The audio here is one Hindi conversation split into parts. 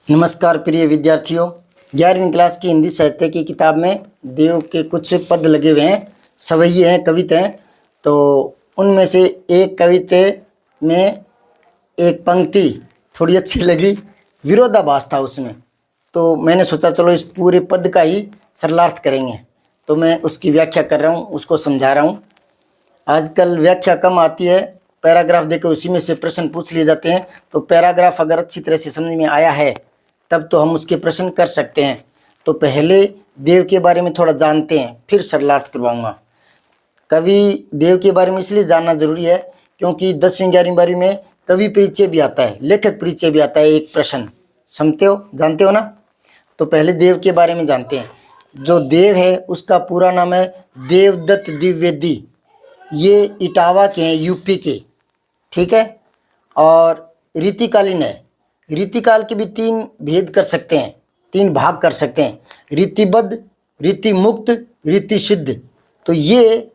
नमस्कार प्रिय विद्यार्थियों। 11वीं क्लास की हिंदी साहित्य की किताब में देव के कुछ पद लगे हुए हैं, सवैये हैं, कविता हैं। तो उनमें से एक कविता में एक पंक्ति थोड़ी अच्छी लगी, विरोधाभास था उसमें। तो मैंने सोचा चलो इस पूरे पद का ही सरलार्थ करेंगे। तो मैं उसकी व्याख्या कर रहा हूँ, उसको समझा रहा हूँ। आजकल व्याख्या कम आती है, पैराग्राफ देकर उसी में से प्रश्न पूछ लिए जाते हैं। तो पैराग्राफ अगर अच्छी तरह से समझ में आया है तब तो हम उसके प्रश्न कर सकते हैं। तो पहले देव के बारे में थोड़ा जानते हैं, फिर सरलार्थ करवाऊंगा। कवि देव के बारे में इसलिए जानना जरूरी है क्योंकि 10वीं 11वीं 12वीं में कवि परिचय भी आता है, लेखक परिचय भी आता है। एक प्रश्न समझते हो, जानते हो ना। तो पहले देव के बारे में जानते हैं। जो देव है उसका पूरा नाम है देवदत्त द्विवेदी। ये इटावा के हैं, यूपी के, ठीक है। और रीतिकालीन है। रीतिकाल के भी 3 भेद कर सकते हैं, 3 भाग कर सकते हैं, रीतिबद्ध, रीति मुक्त, रीति सिद्ध। तो ये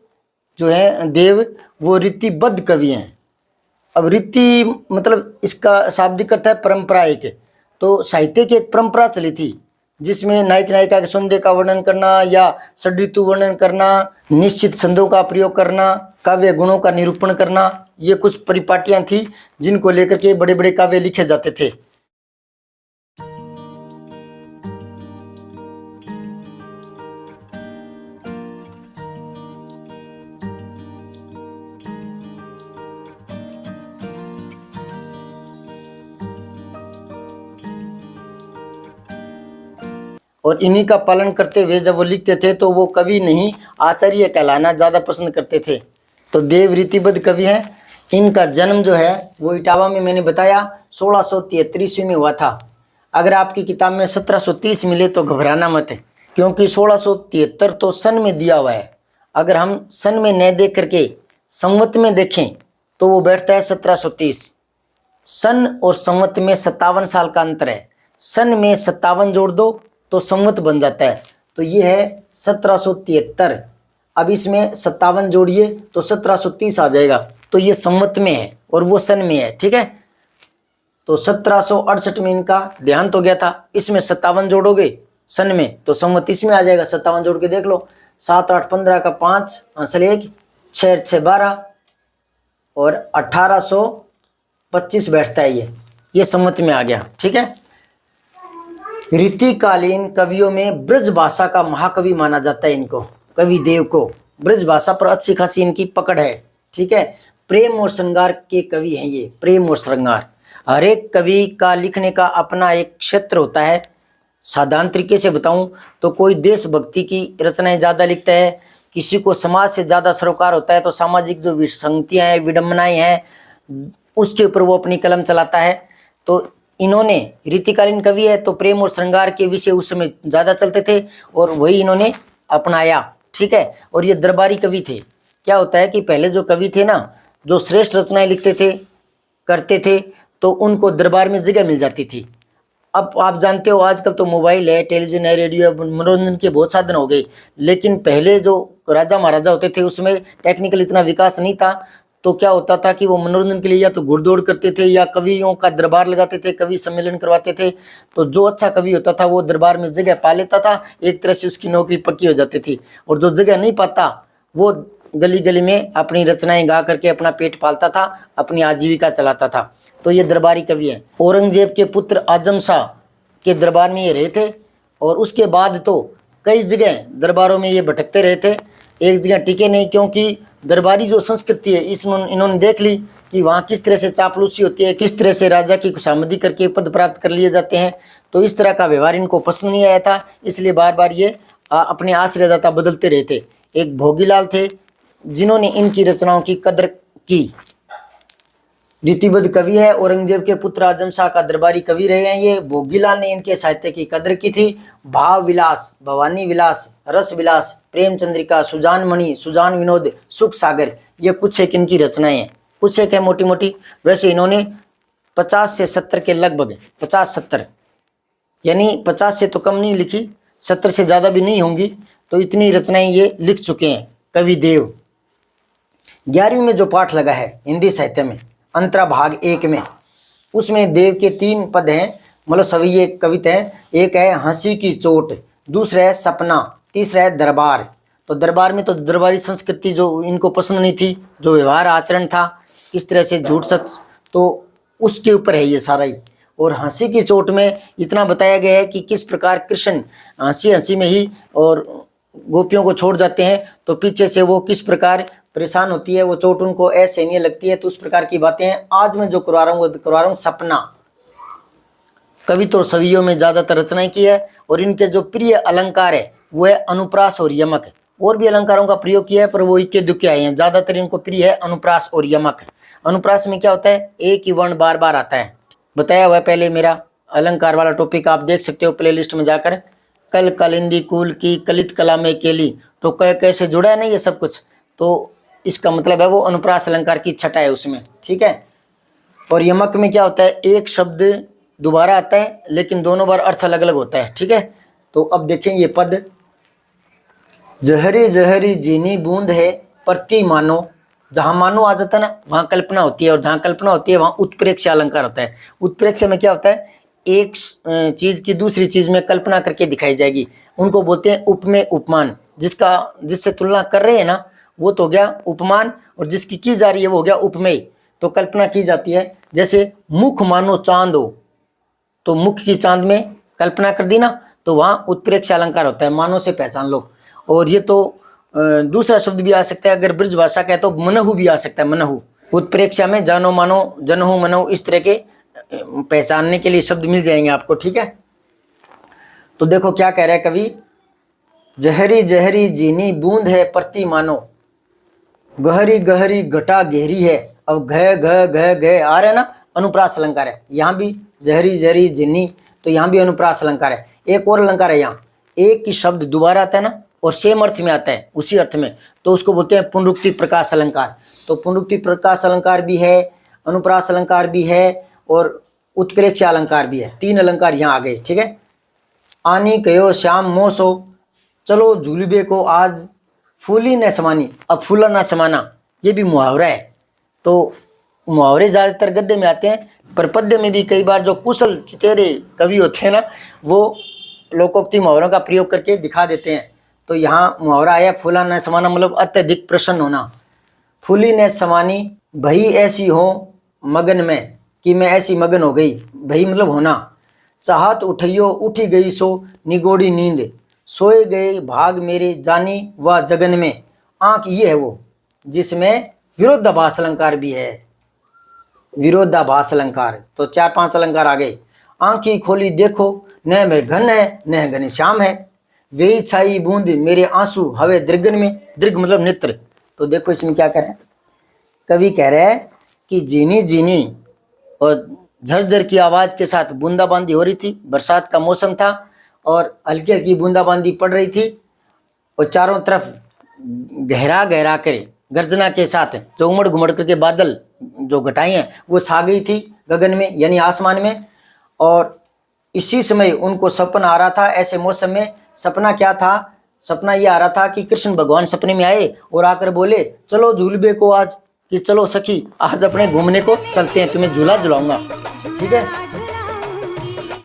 जो है देव वो रीतिबद्ध कवि हैं। अब रीति मतलब इसका शाब्दिक अर्थ है परंपरा। एक तो साहित्य की एक परंपरा चली थी जिसमें नायक नायिका के सौंदर्य का वर्णन करना या षड्ऋतु वर्णन करना, निश्चित छंदों का प्रयोग करना, काव्य गुणों का निरूपण करना, ये कुछ परिपाटियां थी जिनको लेकर के बड़े बड़े काव्य लिखे जाते थे। और इन्हीं का पालन करते हुए जब वो लिखते थे तो वो कवि नहीं आचार्य कहलाना ज़्यादा पसंद करते थे। तो देव रीतिबद्ध कवि हैं। इनका जन्म जो है वो इटावा में मैंने बताया 1673 ईस्वी में हुआ था। अगर आपकी किताब में 1730 मिले तो घबराना मत है, क्योंकि 1673 तो सन में दिया हुआ है। अगर हम सन में न देख करके संवत में देखें तो वो बैठता है 1730। सन और संवत में 57 साल का अंतर है। सन में 57 जोड़ दो तो संवत बन जाता है। तो ये है 1773। अब इसमें 57 जोड़िए तो 1730 आ जाएगा। तो ये संवत में है और वो सन में है, ठीक है। तो 1768 में इनका देहांत हो गया था। इसमें 57 जोड़ोगे सन में तो संवत इसमें आ जाएगा। 57 जोड़ के देख लो, 7 8 15 का 5 आंसर 1, 6 6 12 और 1825 बैठता है। ये संवत में आ गया, ठीक है। रीतिकालीन कवियों में ब्रज भाषा का महाकवि माना जाता है इनको, कवि देव को। ब्रज भाषा पर अच्छी खासी इनकी पकड़ है, ठीक है। प्रेम और श्रृंगार के कवि हैं ये, प्रेम और श्रृंगार। हर एक कवि का लिखने का अपना एक क्षेत्र होता है। साधारण तरीके से बताऊं तो कोई देशभक्ति की रचनाएं ज़्यादा लिखता है, किसी को समाज से ज़्यादा सरोकार होता है तो सामाजिक जो विसंगतियाँ हैं, विडम्बनाएं हैं, उसके ऊपर वो अपनी कलम चलाता है। तो इन्होंने रीतिकालीन कवि है तो प्रेम और श्रृंगार के विषय उस समय ज़्यादा चलते थे और वही इन्होंने अपनाया, ठीक है। और ये दरबारी कवि थे। क्या होता है कि पहले जो कवि थे ना, जो श्रेष्ठ रचनाएं लिखते थे, करते थे, तो उनको दरबार में जगह मिल जाती थी। अब आप जानते हो आजकल तो मोबाइल है, टेलीविजन है, रेडियो है, मनोरंजन के बहुत साधन हो गए। लेकिन पहले जो राजा महाराजा होते थे उसमें टेक्निकल इतना विकास नहीं था। तो क्या होता था कि वो मनोरंजन के लिए या तो घुड़दौड़ करते थे या कवियों का दरबार लगाते थे, कवि सम्मेलन करवाते थे। तो जो अच्छा कवि होता था वो दरबार में जगह पा लेता था, एक तरह से उसकी नौकरी पक्की हो जाती थी। और जो जगह नहीं पाता वो गली गली में अपनी रचनाएं गा करके अपना पेट पालता था, अपनी आजीविका चलाता था। तो ये दरबारी कवि हैं। औरंगजेब के पुत्र आजम शाह के दरबार में ये रहे थे और उसके बाद तो कई जगह दरबारों में ये भटकते रहे थे, एक जगह टिके नहीं। क्योंकि दरबारी जो संस्कृति है इन्होंने देख ली कि वहाँ किस तरह से चापलूसी होती है, किस तरह से राजा की खुशामदी करके पद प्राप्त कर लिए जाते हैं। तो इस तरह का व्यवहार इनको पसंद नहीं आया था, इसलिए बार बार ये अपने आश्रयदाता बदलते रहे थे। एक भोगीलाल थे जिन्होंने इनकी रचनाओं की कदर की। रीतिबद्ध कवि है, औरंगजेब के पुत्र आजम शाह का दरबारी कवि रहे हैं ये। भोगीलाल ने इनके साहित्य की कदर की थी। भाव विलास, भवानी विलास, रस विलास, प्रेम चंद्रिका, सुजान मणि, सुजान विनोद, सुख सागर, ये कुछ एक इनकी रचनाएं हैं। कुछ एक है मोटी मोटी। वैसे इन्होंने 50 से 70 के लगभग, 50-70 यानी 50 से तो कम नहीं लिखी, 70 से ज़्यादा भी नहीं होंगी। तो इतनी रचनाएं ये लिख चुके हैं कवि देव। 11वीं में जो पाठ लगा है हिंदी साहित्य में, अंतरा भाग 1 में, उसमें देव के 3 पद हैं। मतलब सभी ये कविता है। एक है हंसी की चोट, दूसरा है सपना, तीसरा है दरबार। तो दरबार में तो दरबारी संस्कृति जो इनको पसंद नहीं थी, जो व्यवहार आचरण था किस तरह से झूठ सच, तो उसके ऊपर है ये सारा ही। और हंसी की चोट में इतना बताया गया है कि किस प्रकार कृष्ण हंसी हंसी में ही और गोपियों को छोड़ जाते हैं, तो पीछे से वो किस प्रकार परेशान होती है, वो चोट उनको असहनीय लगती है। तो उस प्रकार की बातें हैं। आज मैं जो करवा रहा हूँ वो करवा रहा हूँ सपना। कवि तो सवियों में ज्यादातर रचनाएं की है, और इनके जो प्रिय अलंकार है वो है अनुप्रास और यमक। और भी अलंकारों का प्रयोग किया है पर वो इक्के दुक्के आए हैं। ज्यादातर इनको प्रिय है अनुप्रास और यमक। अनुप्रास में क्या होता है, एक ही वर्ण बार बार आता है। बताया हुआ है पहले मेरा अलंकार वाला टॉपिक, आप देख सकते हो प्लेलिस्ट में जाकर। कल कलिंदी कुल की कलित कला में केली, तो कैसे जुड़ा है ना ये सब कुछ। तो इसका मतलब है वो अनुप्रास अलंकार की छटा है उसमें, ठीक है। और यमक में क्या होता है, एक शब्द दोबारा आता है लेकिन दोनों बार अर्थ अलग अलग होता है, ठीक है। तो अब देखें ये पद, जहरी जहरी जीनी बूंद है प्रति मानो। जहां मानो आ जाता है ना वहां कल्पना होती है, और जहां कल्पना होती है वहां उत्प्रेक्ष्य अलंकार होता है। उत्प्रेक्ष्य में क्या होता है, एक चीज की दूसरी चीज में कल्पना करके दिखाई जाएगी, उनको बोलते हैं उपमेय उपमान। जिससे तुलना कर रहे हैं ना वो तो हो गया उपमान, और जिसकी की जा रही है वो हो गया उपमेय। तो कल्पना की जाती है, जैसे मुख मानो चांद हो, तो मुख की चांद में कल्पना कर दी ना, तो वहां उत्प्रेक्ष्य अलंकार होता है, मानो से पहचान लो। और ये तो दूसरा शब्द भी आ सकता है, अगर ब्रज भाषा का है तो मनहु भी आ सकता है, मनहु। उत्प्रेक्षा में जानो मानो, जनहु मनहु, इस तरह के पहचानने के लिए शब्द मिल जाएंगे आपको, ठीक है। तो देखो क्या कह रहा है कवि, जहरी जहरी जीनी बूंद है प्रति मानो, गहरी गहरी घटा गहरी है। अब घ घ घ घ आ रहा है ना, अनुप्रास अलंकार है। यहाँ भी जहरी जहरी जिन्नी, तो यहाँ भी अनुप्रास अलंकार है। एक और अलंकार है यहाँ, एक ही शब्द दोबारा आता है ना और सेम अर्थ में आता है, उसी अर्थ में, तो उसको बोलते हैं पुनरुक्ति प्रकाश अलंकार। तो पुनरुक्ति प्रकाश अलंकार भी है, अनुप्रास अलंकार भी है, और उत्प्रेक्ष्य अलंकार भी है। तीन अलंकार यहाँ आ गए, ठीक है। आनी कहो श्याम मोसो, चलो झूलबे को आज, फूली न समानी। अब फूला न समाना ये भी मुहावरा है। तो मुहावरे ज़्यादातर गद्य में आते हैं, पर पद्य में भी कई बार जो कुशल चितेरे कवि होते हैं ना, वो लोकोक्ति मुहावरों का प्रयोग करके दिखा देते हैं। तो यहाँ मुहावरा आया फूला न समाना, मतलब अत्यधिक प्रसन्न होना। फूली न समानी भई ऐसी हो मगन में, कि मैं ऐसी मगन हो गई, भई मतलब होना। चाहत उठियो उठी गई सो निगोड़ी नींद, सोए गए भाग मेरे जानी व जगन में। आंख ये है वो जिसमें विरोधाभास अलंकार भी है, विरोधाभास अलंकार। तो 4-5 अलंकार आ गए। आंखी खोली देखो न मैं घन है न घनश्याम है, वे छाई बूंद मेरे आंसू हवे दृगन में। दृग मतलब नेत्र। तो देखो इसमें क्या कह रहे हैं कवि, कह रहे हैं कि जीनी जीनी और झरझर की आवाज के साथ बूंदाबांदी हो रही थी, बरसात का मौसम था और हल्की हल्की बूंदाबांदी पड़ रही थी, और चारों तरफ गहरा गहरा कर गर्जना के साथ जो उमड़ घुमड़ करके बादल जो घटाएं हैं वो छा गई थी गगन में, यानी आसमान में। और इसी समय उनको सपना आ रहा था। ऐसे मौसम में सपना क्या था, सपना ये आ रहा था कि कृष्ण भगवान सपने में आए और आकर बोले चलो झूलबे को आज, कि चलो सखी आज अपने घूमने को चलते हैं, तुम्हें झूला झुलाऊंगा, ठीक है।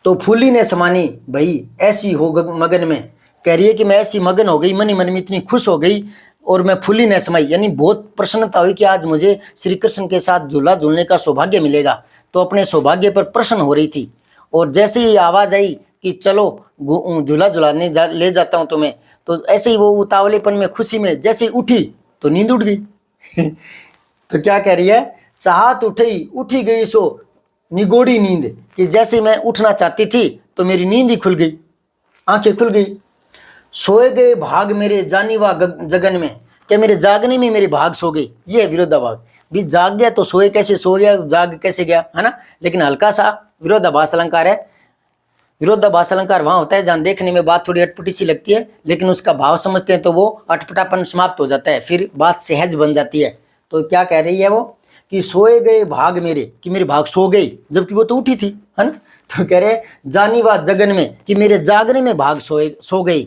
तो फूली ने समानी भाई ऐसी हो मगन में, कह रही है कि मैं ऐसी मगन हो गई, मन ही मन में इतनी खुश हो गई, और मैं फूली न समाई, यानी बहुत प्रसन्नता हुई कि आज मुझे श्री कृष्ण के साथ झूला झूलने का सौभाग्य मिलेगा। तो अपने सौभाग्य पर प्रसन्न हो रही थी। और जैसे ही आवाज आई कि चलो झूला झुलाने ले जाता हूँ तुम्हें, तो ऐसे ही वो उतावलेपन में खुशी में जैसे ही उठी तो नींद उड़ गई। तो क्या कह रही है, चाहत उठी गई सो निगोड़ी नींद, कि जैसे मैं उठना चाहती थी तो मेरी नींद ही खुल गई, आंखें खुल गई। सोए गए भाग मेरे जानी वा जगन में, क्या मेरे जागने में मेरे भाग सो गई। ये है विरोधाभास। भी जाग गया तो सोए कैसे, सो गया जाग कैसे गया, है ना। लेकिन हल्का सा विरोधाभास अलंकार है। विरोधाभास अलंकार वहां होता है जहां देखने में बात थोड़ी अटपटी सी लगती है, लेकिन उसका भाव समझते हैं तो वो अटपटापन समाप्त हो जाता है, फिर बात सहज बन जाती है। तो क्या कह रही है वो कि सोए गए भाग मेरे, कि मेरे भाग सो गई, जबकि वो तो उठी थी, है ना। तो कह रहे जानी वा जगन में, कि मेरे जागने में भाग सो गई।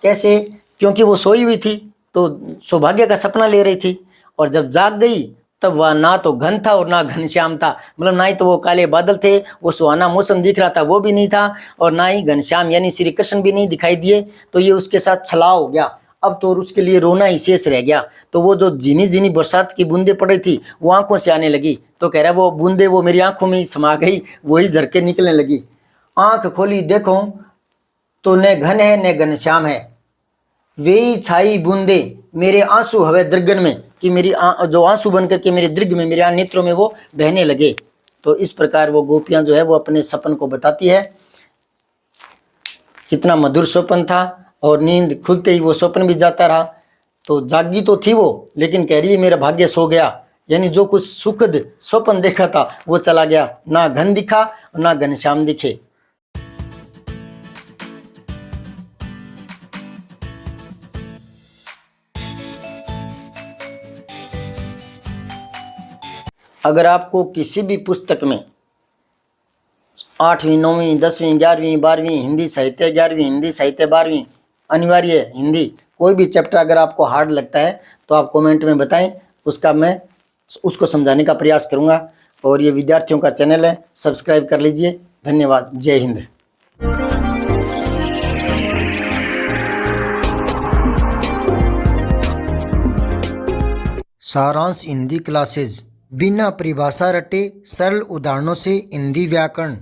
कैसे, क्योंकि वो सोई हुई थी तो सौभाग्य का सपना ले रही थी, और जब जाग गई तब वह ना तो घन था और ना घनश्याम था, मतलब ना ही तो वो काले बादल थे, वो सुहाना मौसम दिख रहा था वो भी नहीं था, और ना ही घनश्याम यानी श्री कृष्ण भी नहीं दिखाई दिए। तो ये उसके साथ छलाव हो गया। अब तो उसके लिए रोना ही शेष रह गया। तो वो जो झिनी झिनी बरसात की बूंदे पड़ रही थी वो आंखों से आने लगी। तो कह रहा है वो बूंदे वो मेरी आंखों में ही समा गई, वही झरके निकलने लगी। आंख खोली देखो तो न घन है न घनश्याम है, वे छाई बूंदे मेरे आंसू हवे दृगन में, कि मेरी जो आंसू बन करके मेरे दृग में, मेरे नेत्रों में वो बहने लगे। तो इस प्रकार वो गोपियां जो है वो अपने सपन को बताती है। कितना मधुर स्वप्न था, और नींद खुलते ही वो स्वप्न भी जाता रहा। तो जागी तो थी वो, लेकिन कह रही है मेरा भाग्य सो गया, यानी जो कुछ सुखद स्वप्न देखा था वो चला गया, ना घन दिखा ना घनश्याम दिखे। अगर आपको किसी भी पुस्तक में 8वीं 9वीं 10वीं 11वीं 12वीं हिंदी साहित्य 11वीं हिंदी साहित्य 12वीं अनिवार्य हिंदी कोई भी चैप्टर अगर आपको हार्ड लगता है तो आप कमेंट में बताएं, मैं उसको समझाने का प्रयास करूंगा। और ये विद्यार्थियों का चैनल है, सब्सक्राइब कर लीजिए। धन्यवाद। जय हिंद। सारांश हिंदी क्लासेज, बिना परिभाषा रटे सरल उदाहरणों से हिंदी व्याकरण।